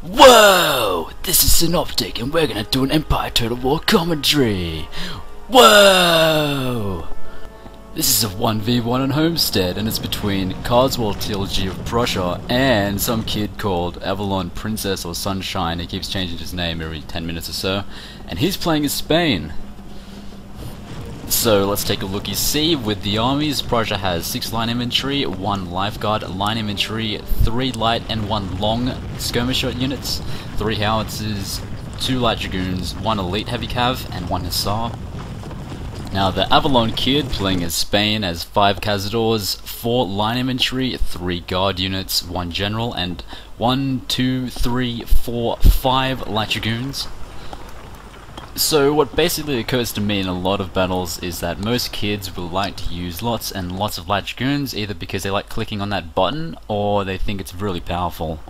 Whoa! This is Synoptic and we're gonna do an Empire Total War commentary! Whoa! This is a 1v1 on Homestead and it's between Carswell TLG of Prussia and some kid called AVALON Princess or Sunshine. He keeps changing his name every 10 minutes or so. And he's playing as Spain. So let's take a look. You see, with the armies, Prussia has 6 line infantry, 1 lifeguard line infantry, 3 light and 1 long skirmisher units, 3 howitzers, 2 light dragoons, 1 elite heavy cav, and 1 hussar. Now the Avalon kid playing as Spain has 5 cazadors, 4 line infantry, 3 guard units, 1 general, and 1, 2, 3, 4, 5 light dragoons. So what basically occurs to me in a lot of battles is that most kids will like to use lots and lots of light dragoons, either because they like clicking on that button or they think it's really powerful.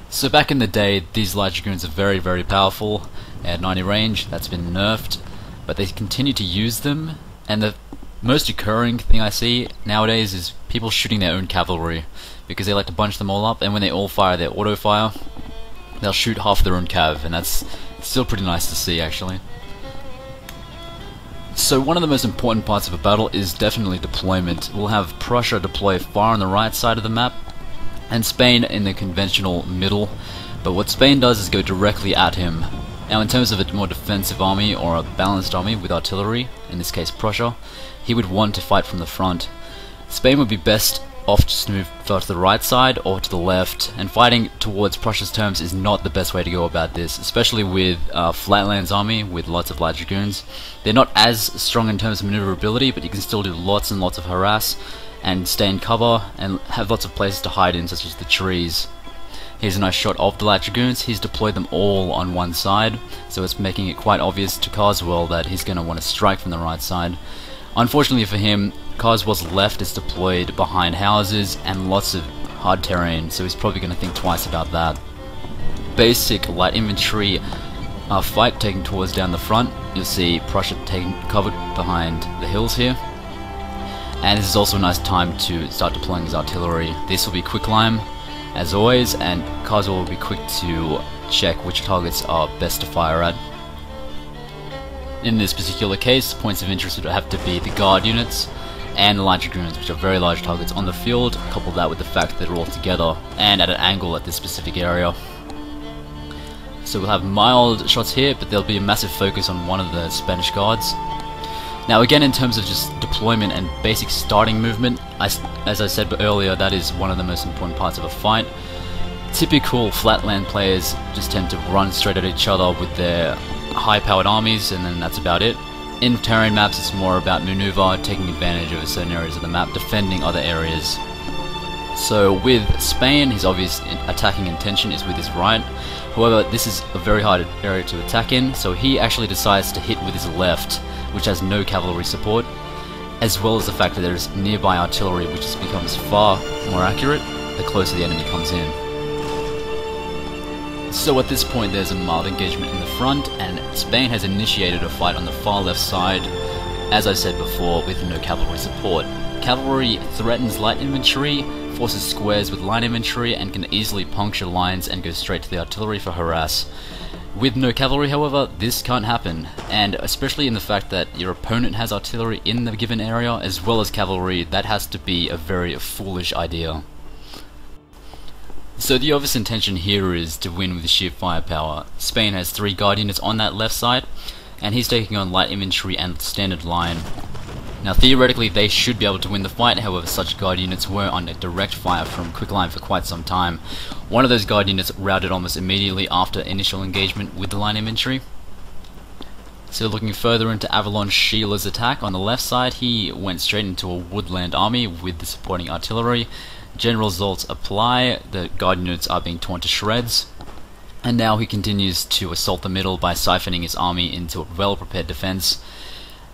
So back in the day, these light dragoons are very, very powerful. They had 90 range, that's been nerfed, but they continue to use them, and the most occurring thing I see nowadays is people shooting their own cavalry, because they like to bunch them all up, and when they all fire their auto fire, they'll shoot half their own cav, and that's still pretty nice to see, actually. So one of the most important parts of a battle is definitely deployment. We'll have Prussia deploy far on the right side of the map, and Spain in the conventional middle, but what Spain does is go directly at him. Now in terms of a more defensive army, or a balanced army with artillery, in this case Prussia, he would want to fight from the front. Spain would be best off just to move further to the right side or to the left, and fighting towards Prussia's terms is not the best way to go about this, especially with Flatland's army with lots of light dragoons. They're not as strong in terms of maneuverability, but you can still do lots and lots of harass and stay in cover and have lots of places to hide in, such as the trees. Here's a nice shot of the light dragoons. He's deployed them all on one side, so it's making it quite obvious to Carswell that he's going to want to strike from the right side. Unfortunately for him, Carswell's left is deployed behind houses and lots of hard terrain, so he's probably going to think twice about that. Basic light infantry fight taking towards down the front. You'll see Prussia taking cover behind the hills here. And this is also a nice time to start deploying his artillery. This will be quicklime, as always, and Carswell will be quick to check which targets are best to fire at. In this particular case, points of interest would have to be the guard units and the light dragoons, which are very large targets on the field. Couple that with the fact that they're all together and at an angle at this specific area. So we'll have mild shots here, but there'll be a massive focus on one of the Spanish guards. Now again, in terms of just deployment and basic starting movement, as I said earlier, that is one of the most important parts of a fight. Typical flatland players just tend to run straight at each other with their high-powered armies, and then that's about it. In terrain maps, it's more about maneuver, taking advantage of certain areas of the map, defending other areas. So with Spain, his obvious attacking intention is with his right. However, this is a very hard area to attack in, so he actually decides to hit with his left, which has no cavalry support, as well as the fact that there is nearby artillery, which just becomes far more accurate the closer the enemy comes in. So at this point there's a mild engagement in the front, and Spain has initiated a fight on the far left side, as I said before, with no cavalry support. Cavalry threatens light infantry, forces squares with light infantry, and can easily puncture lines and go straight to the artillery for harass. With no cavalry, however, this can't happen, and especially in the fact that your opponent has artillery in the given area as well as cavalry, that has to be a very foolish idea. So the obvious intention here is to win with sheer firepower. Spain has 3 guard units on that left side, and he's taking on light infantry and standard line. Now theoretically they should be able to win the fight, however such guard units were under direct fire from quicklime for quite some time. One of those guard units routed almost immediately after initial engagement with the line infantry. So looking further into Avalon Sheila's attack on the left side, he went straight into a woodland army with the supporting artillery. General results apply, the guard units are being torn to shreds, and now he continues to assault the middle by siphoning his army into a well-prepared defense,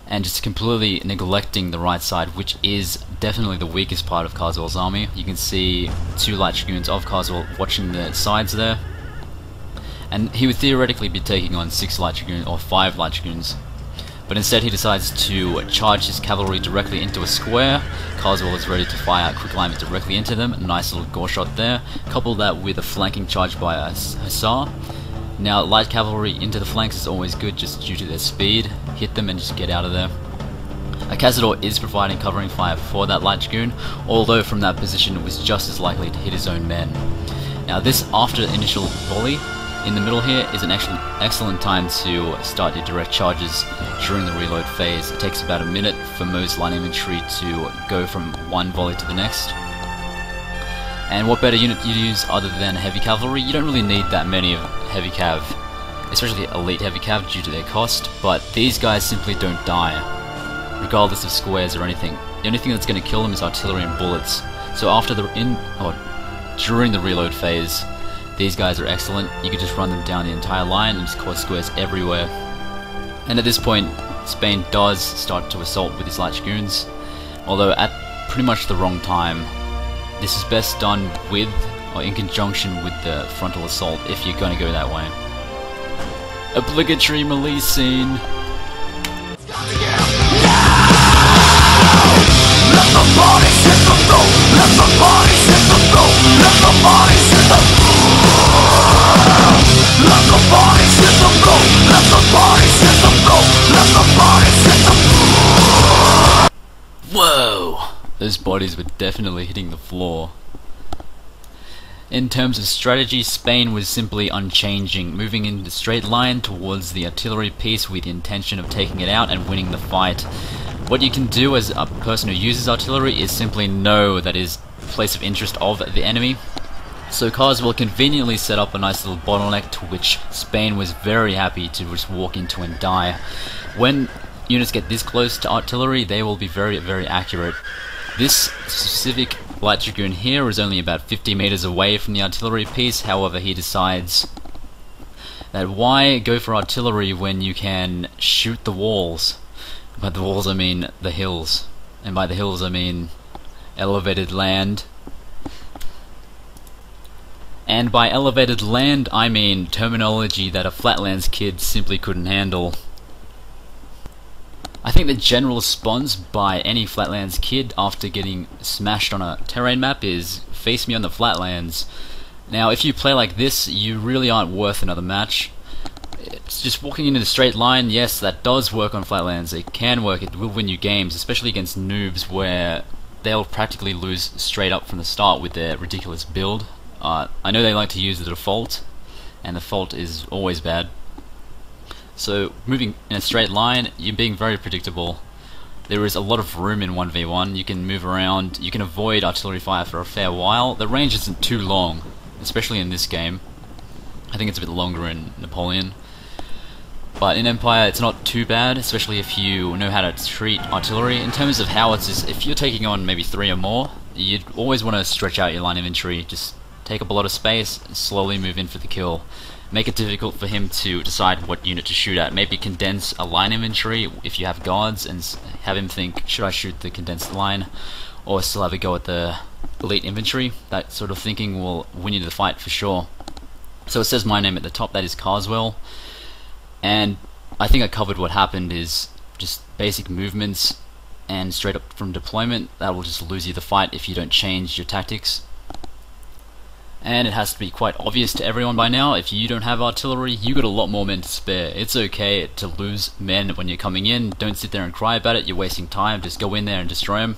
and just completely neglecting the right side, which is definitely the weakest part of Carswell's army. You can see 2 light dragoons of Carswell watching the sides there, and he would theoretically be taking on 6 light dragoons or 5 light dragoons. But but instead he decides to charge his cavalry directly into a square. Carswell is ready to fire quick alignment directly into them. Nice little gore shot there. Couple that with a flanking charge by a hussar. Now light cavalry into the flanks is always good just due to their speed. Hit them and just get out of there. A Cazador is providing covering fire for that light dragoon, although from that position it was just as likely to hit his own men. Now this after initial volley in the middle here is an excellent time to start your direct charges during the reload phase. It takes about a minute for most line infantry to go from one volley to the next. And what better unit you use other than heavy cavalry? You don't really need that many of heavy cav, especially elite heavy cav due to their cost, but these guys simply don't die, regardless of squares or anything. The only thing that's going to kill them is artillery and bullets. So after during the reload phase, these guys are excellent. You can just run them down the entire line and just cause squares everywhere. And at this point, Spain does start to assault with his light dragoons, although at pretty much the wrong time. This is best done with or in conjunction with the frontal assault if you're going to go that way. Obligatory melee scene. Whoa! Those bodies were definitely hitting the floor. In terms of strategy, Spain was simply unchanging, moving in a straight line towards the artillery piece with the intention of taking it out and winning the fight. What you can do as a person who uses artillery is simply know that is the place of interest of the enemy. So Carswell conveniently set up a nice little bottleneck to which Spain was very happy to just walk into and die. When units get this close to artillery, they will be very, very accurate. This specific light dragoon here is only about 50 meters away from the artillery piece. However, he decides that why go for artillery when you can shoot the walls? By the walls I mean the hills, and by the hills I mean elevated land. And by elevated land I mean terminology that a Flatlands kid simply couldn't handle. I think the general response by any Flatlands kid after getting smashed on a terrain map is face me on the Flatlands. Now if you play like this, you really aren't worth another match. It's just walking into the straight line. Yes, that does work on Flatlands. It can work, it will win you games, especially against noobs where they'll practically lose straight up from the start with their ridiculous build. I know they like to use the default, and the default is always bad. So moving in a straight line, you're being very predictable. There is a lot of room in 1v1. You can move around, you can avoid artillery fire for a fair while. The range isn't too long, especially in this game. I think it's a bit longer in Napoleon. But in Empire it's not too bad, especially if you know how to treat artillery. In terms of howitzers, if you're taking on maybe 3 or more, you'd always want to stretch out your line infantry. Just take up a lot of space and slowly move in for the kill. Make it difficult for him to decide what unit to shoot at. Maybe condense a line infantry if you have guards and have him think, should I shoot the condensed line or still have a go at the elite infantry? That sort of thinking will win you the fight for sure. So it says my name at the top, that is Carswell. And I think I covered what happened is just basic movements and straight up from deployment. That will just lose you the fight if you don't change your tactics. And it has to be quite obvious to everyone by now, if you don't have artillery, you got a lot more men to spare. It's okay to lose men when you're coming in. Don't sit there and cry about it, you're wasting time. Just go in there and destroy them.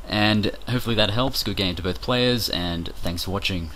And hopefully that helps. Good game to both players, and thanks for watching.